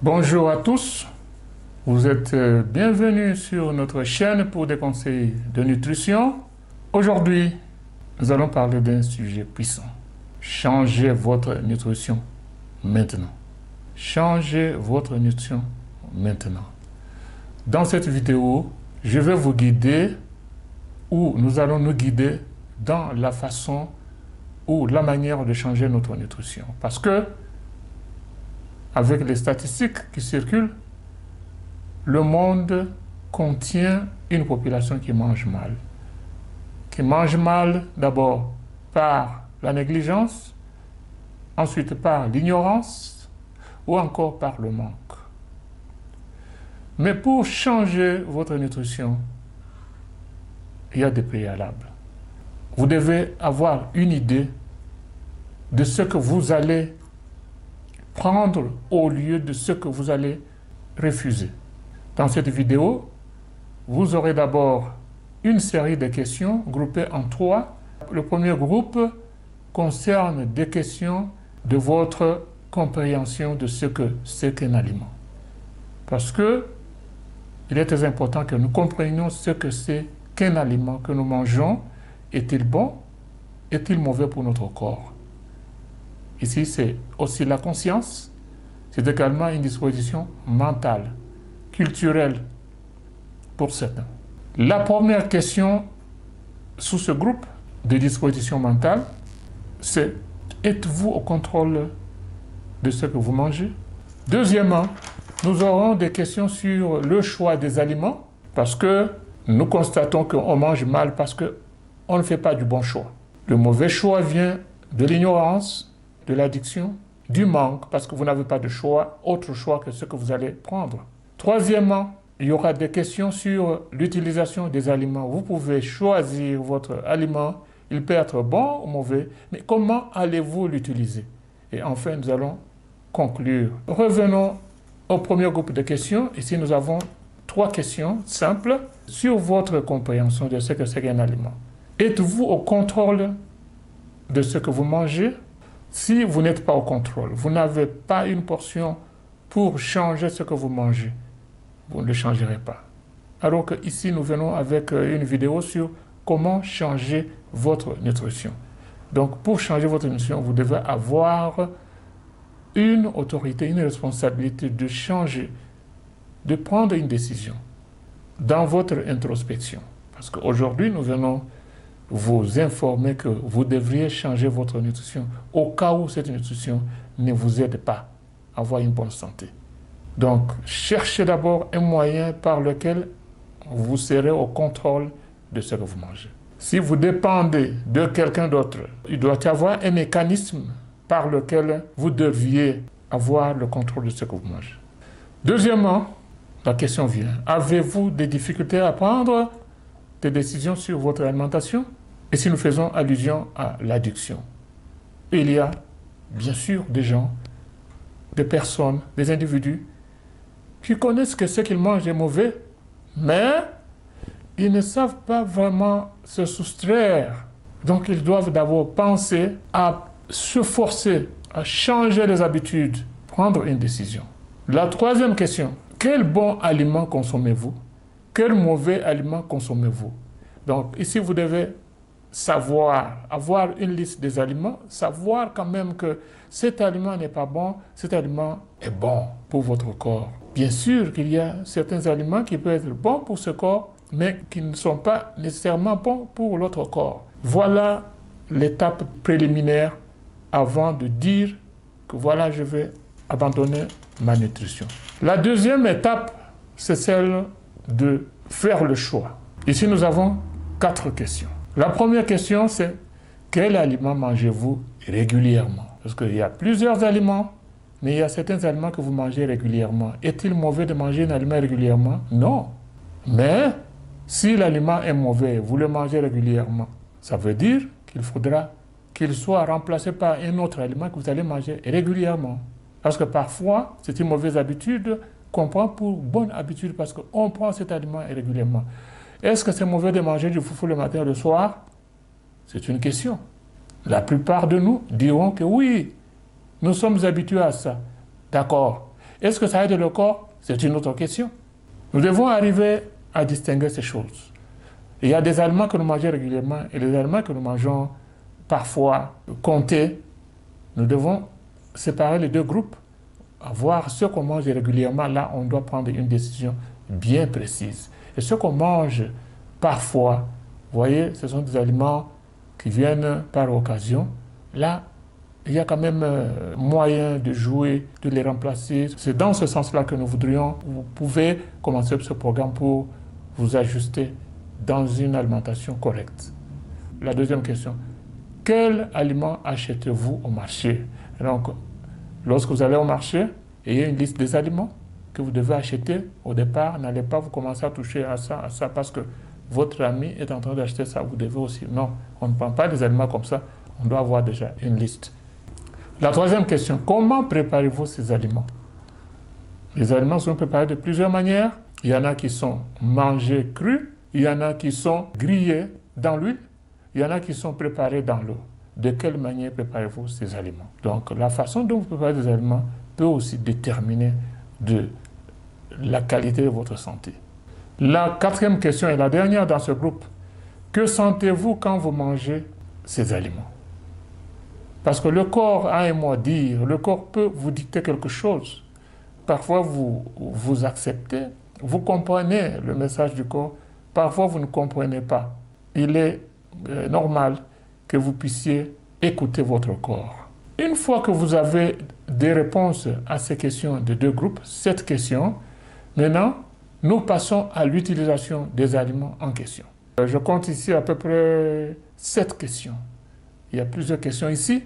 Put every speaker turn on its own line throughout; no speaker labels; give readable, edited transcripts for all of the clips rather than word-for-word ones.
Bonjour à tous, vous êtes bienvenus sur notre chaîne pour des conseils de nutrition. Aujourd'hui, nous allons parler d'un sujet puissant. Changez votre nutrition maintenant. Changez votre nutrition maintenant. Dans cette vidéo, je vais vous guider ou nous allons nous guider dans la façon ou la manière de changer notre nutrition. Parce que avec les statistiques qui circulent, le monde contient une population qui mange mal. Qui mange mal d'abord par la négligence, ensuite par l'ignorance ou encore par le manque. Mais pour changer votre nutrition, il y a des préalables. Vous devez avoir une idée de ce que vous allez prendre au lieu de ce que vous allez refuser. Dans cette vidéo, vous aurez d'abord une série de questions groupées en 3. Le premier groupe concerne des questions de votre compréhension de ce que c'est qu'un aliment. Parce que il est très important que nous comprenions ce que c'est qu'un aliment que nous mangeons. Est-il bon? Est-il mauvais pour notre corps? Ici, c'est aussi la conscience, c'est également une disposition mentale, culturelle pour certains. La première question sous ce groupe de disposition mentale, c'est êtes-vous au contrôle de ce que vous mangez? Deuxièmement, nous aurons des questions sur le choix des aliments, parce que nous constatons qu'on mange mal parce qu'on ne fait pas du bon choix. Le mauvais choix vient de l'ignorance, de l'addiction, du manque, parce que vous n'avez pas de choix, autre choix que ce que vous allez prendre. Troisièmement, il y aura des questions sur l'utilisation des aliments. Vous pouvez choisir votre aliment, il peut être bon ou mauvais, mais comment allez-vous l'utiliser? Et enfin, nous allons conclure. Revenons au premier groupe de questions. Ici, nous avons 3 questions simples sur votre compréhension de ce que c'est qu'un aliment. Êtes-vous au contrôle de ce que vous mangez? Si vous n'êtes pas au contrôle, vous n'avez pas une portion pour changer ce que vous mangez, vous ne le changerez pas. Alors que ici, nous venons avec une vidéo sur comment changer votre nutrition. Donc, pour changer votre nutrition, vous devez avoir une autorité, une responsabilité de changer, de prendre une décision dans votre introspection. Parce qu'aujourd'hui, nous venons vous informer que vous devriez changer votre nutrition au cas où cette nutrition ne vous aide pas à avoir une bonne santé. Donc, cherchez d'abord un moyen par lequel vous serez au contrôle de ce que vous mangez. Si vous dépendez de quelqu'un d'autre, il doit y avoir un mécanisme par lequel vous deviez avoir le contrôle de ce que vous mangez. Deuxièmement, la question vient, avez-vous des difficultés à prendre des décisions sur votre alimentation? Et si nous faisons allusion à l'addiction, il y a bien sûr des gens, des personnes, des individus qui connaissent que ce qu'ils mangent est mauvais, mais ils ne savent pas vraiment se soustraire. Donc ils doivent d'abord penser à se forcer, à changer les habitudes, prendre une décision. La troisième question, quel bon aliment consommez-vous? Quel mauvais aliment consommez-vous? Donc ici vous devez savoir, avoir une liste des aliments, savoir quand même que cet aliment n'est pas bon, cet aliment est bon pour votre corps. Bien sûr qu'il y a certains aliments qui peuvent être bons pour ce corps, mais qui ne sont pas nécessairement bons pour l'autre corps. Voilà l'étape préliminaire avant de dire que voilà, je vais abandonner ma nutrition. La deuxième étape, c'est celle de faire le choix. Ici, nous avons 4 questions. La première question, c'est quel aliment mangez-vous régulièrement? Parce qu'il y a plusieurs aliments, mais il y a certains aliments que vous mangez régulièrement. Est-il mauvais de manger un aliment régulièrement? Non. Mais si l'aliment est mauvais, vous le mangez régulièrement, ça veut dire qu'il faudra qu'il soit remplacé par un autre aliment que vous allez manger régulièrement. Parce que parfois, c'est une mauvaise habitude qu'on prend pour bonne habitude parce qu'on prend cet aliment régulièrement. Est-ce que c'est mauvais de manger du foufou le matin et le soir? C'est une question. La plupart de nous diront que oui, nous sommes habitués à ça. D'accord. Est-ce que ça aide le corps? C'est une autre question. Nous devons arriver à distinguer ces choses. Il y a des aliments que nous mangeons régulièrement et des aliments que nous mangeons parfois comptés. Nous devons séparer les deux groupes, voir ce qu'on mange régulièrement. Là, on doit prendre une décision bien précise. Et ce qu'on mange parfois, vous voyez, ce sont des aliments qui viennent par occasion. Là, il y a quand même moyen de jouer, de les remplacer. C'est dans ce sens-là que nous voudrions. Vous pouvez commencer ce programme pour vous ajuster dans une alimentation correcte. La deuxième question, quel aliment achetez-vous au marché? Donc, lorsque vous allez au marché, il y a une liste des aliments que vous devez acheter. Au départ, n'allez pas vous commencer à toucher à ça, parce que votre ami est en train d'acheter ça, vous devez aussi. Non, on ne prend pas des aliments comme ça, on doit avoir déjà une liste. La troisième question, comment préparez-vous ces aliments? Les aliments sont préparés de plusieurs manières. Il y en a qui sont mangés crus, il y en a qui sont grillés dans l'huile, il y en a qui sont préparés dans l'eau. De quelle manière préparez-vous ces aliments? Donc, la façon dont vous préparez des aliments peut aussi déterminer de la qualité de votre santé. La quatrième question est la dernière dans ce groupe. Que sentez-vous quand vous mangez ces aliments? Parce que le corps a un mot à dire, le corps peut vous dicter quelque chose. Parfois, vous acceptez, vous comprenez le message du corps, parfois vous ne comprenez pas. Il est normal que vous puissiez écouter votre corps. Une fois que vous avez des réponses à ces questions de deux groupes, 7 questions, maintenant, nous passons à l'utilisation des aliments en question. Je compte ici à peu près 7 questions. Il y a plusieurs questions ici.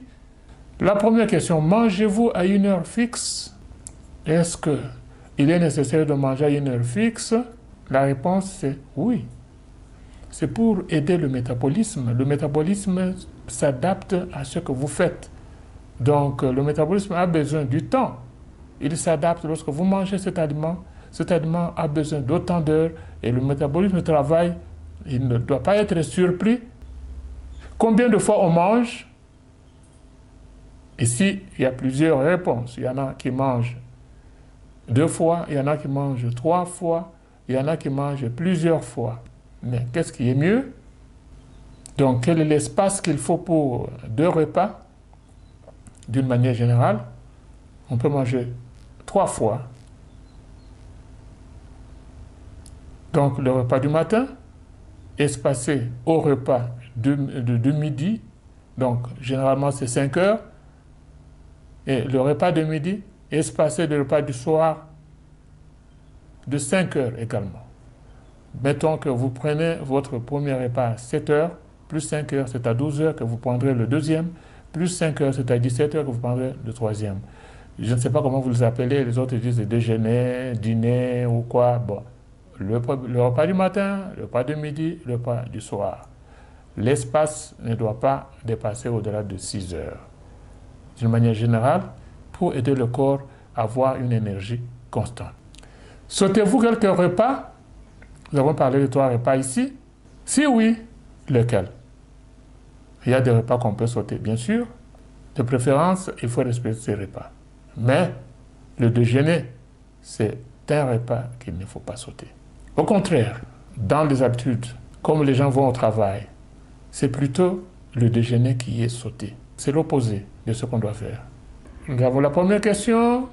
La première question, mangez-vous à une heure fixe? Est-ce qu'il est nécessaire de manger à une heure fixe? La réponse c'est oui. C'est pour aider le métabolisme. Le métabolisme s'adapte à ce que vous faites. Donc le métabolisme a besoin du temps. Il s'adapte lorsque vous mangez cet aliment a besoin d'autant d'heures et le métabolisme travaille. Il ne doit pas être surpris. Combien de fois on mange? Ici, il y a plusieurs réponses. Il y en a qui mangent 2 fois, il y en a qui mangent 3 fois, il y en a qui mangent plusieurs fois. Mais qu'est-ce qui est mieux? Donc, quel est l'espace qu'il faut pour 2 repas? D'une manière générale, on peut manger 3 fois. Donc, le repas du matin, espacé au repas de midi, donc généralement c'est 5 heures, et le repas de midi, espacé le repas du soir de 5 heures également. Mettons que vous prenez votre premier repas à 7 heures, plus 5 heures, c'est à 12 heures que vous prendrez le deuxième, plus 5 heures, c'est à 17 heures que vous prendrez le troisième. Je ne sais pas comment vous les appelez, les autres disent déjeuner, dîner ou quoi. Bon, le repas du matin, le repas de midi, le repas du soir. L'espace ne doit pas dépasser au-delà de 6 heures. D'une manière générale, pour aider le corps à avoir une énergie constante. Sautez-vous quelques repas? Nous avons parlé de 3 repas ici. Si oui, lesquels? Il y a des repas qu'on peut sauter, bien sûr. De préférence, il faut respecter ces repas. Mais le déjeuner, c'est un repas qu'il ne faut pas sauter. Au contraire, dans les habitudes, comme les gens vont au travail, c'est plutôt le déjeuner qui est sauté. C'est l'opposé de ce qu'on doit faire. Nous avons la première question,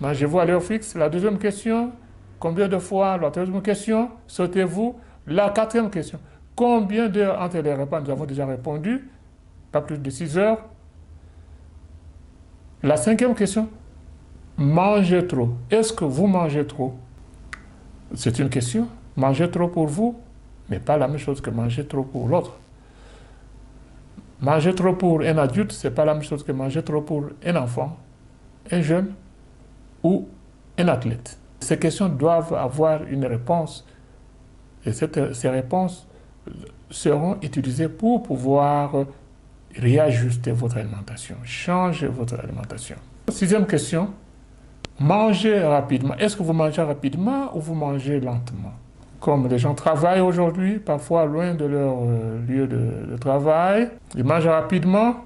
mangez-vous à l'heure fixe? La deuxième question, combien de fois? La troisième question, sautez-vous? La quatrième question, combien d'heures entre les repas? Nous avons déjà répondu, pas plus de 6 heures. La cinquième question, mangez trop. Est-ce que vous mangez trop? C'est une question. Manger trop pour vous, mais pas la même chose que manger trop pour l'autre. Manger trop pour un adulte, ce n'est pas la même chose que manger trop pour un enfant, un jeune ou un athlète. Ces questions doivent avoir une réponse et ces réponses seront utilisées pour pouvoir réajuster votre alimentation, changer votre alimentation. Sixième question, mangez rapidement. Est-ce que vous mangez rapidement ou vous mangez lentement? Comme les gens travaillent aujourd'hui, parfois loin de leur lieu de travail, ils mangent rapidement,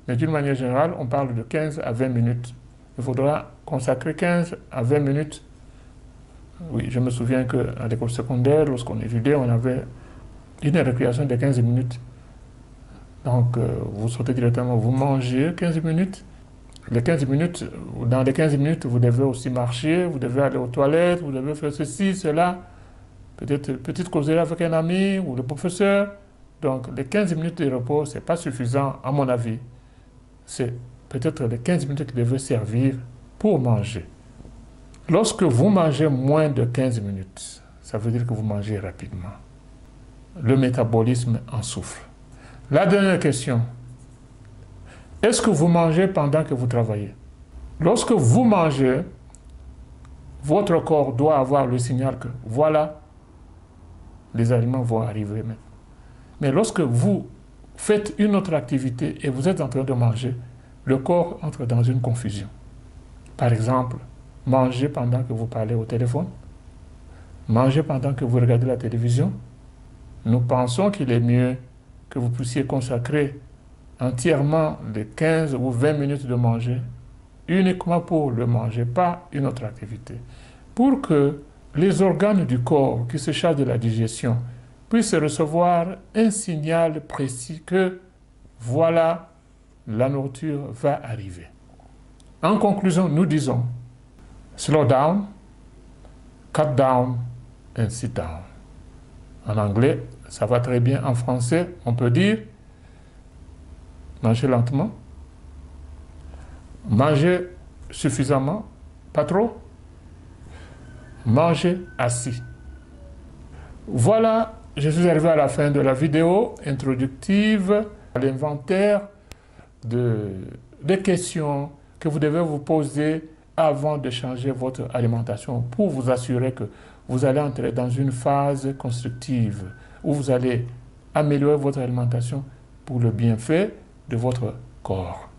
mais d'une manière générale, on parle de 15 à 20 minutes il faudra consacrer 15 à 20 minutes. Oui, je me souviens qu'à l'école secondaire, lorsqu'on étudiait, on avait une récréation de 15 minutes. Donc, vous sortez directement, vous mangez 15 minutes. Dans les 15 minutes, vous devez aussi marcher, vous devez aller aux toilettes, vous devez faire ceci, cela. Peut-être petite causerie avec un ami ou le professeur. Donc, les 15 minutes de repos, ce n'est pas suffisant, à mon avis. C'est peut-être les 15 minutes qui devaient servir pour manger. Lorsque vous mangez moins de 15 minutes, ça veut dire que vous mangez rapidement. Le métabolisme en souffre. La dernière question. Est-ce que vous mangez pendant que vous travaillez? Lorsque vous mangez, votre corps doit avoir le signal que voilà, les aliments vont arriver maintenant. Mais lorsque vous faites une autre activité et vous êtes en train de manger, le corps entre dans une confusion. Par exemple, manger pendant que vous parlez au téléphone, manger pendant que vous regardez la télévision. Nous pensons qu'il est mieux que vous puissiez consacrer entièrement les 15 ou 20 minutes de manger uniquement pour le manger, pas une autre activité. Pour que les organes du corps qui se chargent de la digestion puissent recevoir un signal précis que voilà, la nourriture va arriver. En conclusion, nous disons slow down, cut down and sit down. En anglais, ça va très bien. En français, on peut dire manger lentement, manger suffisamment, pas trop, manger assis. Voilà, je suis arrivé à la fin de la vidéo introductive à l'inventaire des questions que vous devez vous poser avant de changer votre alimentation pour vous assurer que vous allez entrer dans une phase constructive où vous allez améliorer votre alimentation pour le bienfait de votre corps.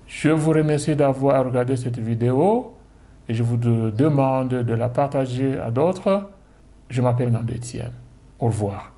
Je vous remercie d'avoir regardé cette vidéo et je vous demande de la partager à d'autres. Je m'appelle Nando Etienne. Au revoir.